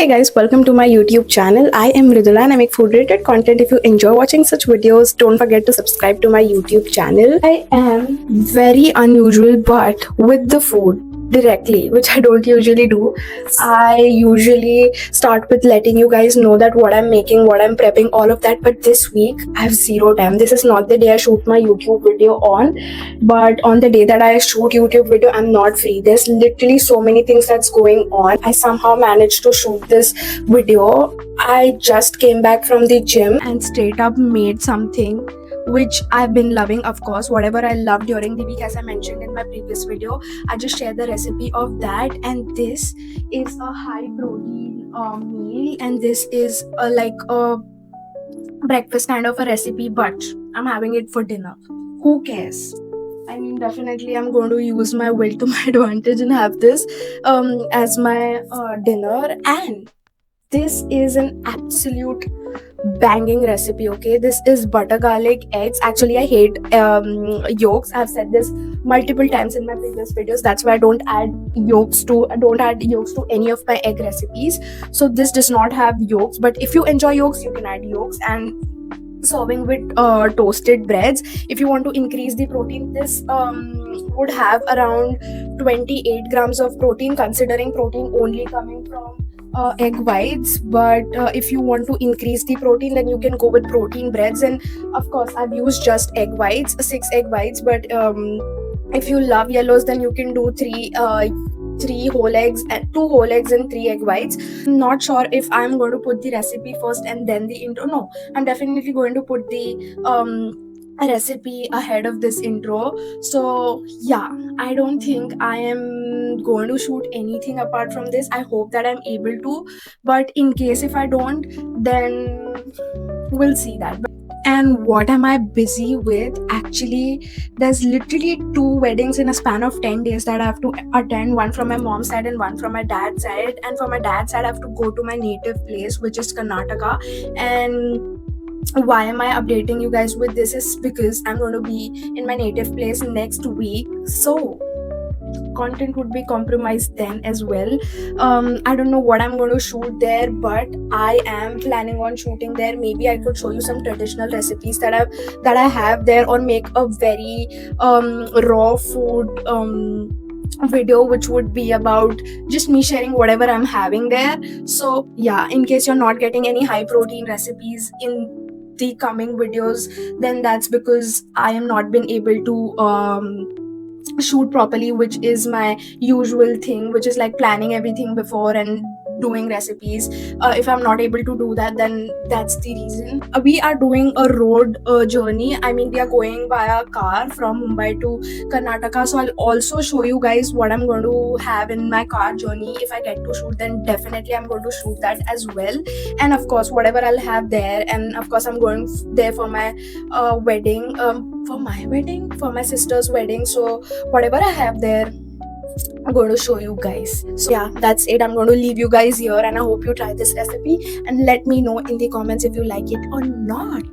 Hey guys, welcome to my YouTube channel. I am Mridula and I make food related content. If you enjoy watching such videos, don't forget to subscribe to my YouTube channel. I am very unusual but with the food directly, which I don't usually do. I usually start with letting you guys know that what I'm making, what I'm prepping, all of that. But this week I have zero time. This is not the day I shoot my YouTube video on, but on the day that I shoot YouTube video, I'm not free. There's literally so many things that's going on. I somehow managed to shoot this video. I just came back from the gym and straight up made something which I've been loving. Of course, whatever I loved during the week, as I mentioned in my previous video, I just shared the recipe of that. And this is a high protein meal, and this is like a breakfast kind of a recipe, but I'm having it for dinner. Who cares? I mean, definitely I'm going to use my will to my advantage and have this as my dinner. And this is an absolute banging recipe. Okay, this is butter garlic eggs. Actually, I hate yolks. I've said this multiple times in my previous videos. That's why I don't add yolks to any of my egg recipes. So this does not have yolks, but if you enjoy yolks, you can add yolks. And serving with toasted breads, if you want to increase the protein, this would have around 28 grams of protein, considering protein only coming from egg whites. But if you want to increase the protein, then you can go with protein breads. And of course, I've used just egg whites, 6 egg whites. But if you love yellows, then you can do three whole eggs and 2 whole eggs and 3 egg whites. I'm not sure if I'm going to put the recipe first and then the intro. No, I'm definitely going to put the recipe ahead of this intro. So yeah, I don't think I am going to shoot anything apart from this. I hope that I'm able to, but in case if I don't, then we'll see that. And what am I busy with? Actually, there's literally 2 weddings in a span of 10 days that I have to attend, one from my mom's side and one from my dad's side. And for my dad's side, I have to go to my native place, which is Karnataka. And why am I updating you guys with this is because I'm going to be in my native place next week. So content would be compromised then as well. I don't know what I'm going to shoot there, but I am planning on shooting there. Maybe I could show you some traditional recipes that I have there, or make a very raw food video which would be about just me sharing whatever I'm having there. So yeah, in case you're not getting any high protein recipes in the coming videos, then that's because I am not been able to shoot properly, which is my usual thing, which is like planning everything before and doing recipes. If I'm not able to do that, then that's the reason. We are doing a road journey. I mean, we are going via car from Mumbai to Karnataka. So I'll also show you guys what I'm going to have in my car journey. If I get to shoot, then definitely I'm going to shoot that as well. And of course, whatever I'll have there. And of course, I'm going there for my wedding, for my sister's wedding. So whatever I have there, I'm going to show you guys. So yeah, that's it. I'm going to leave you guys here, and I hope you try this recipe and let me know in the comments if you like it or not.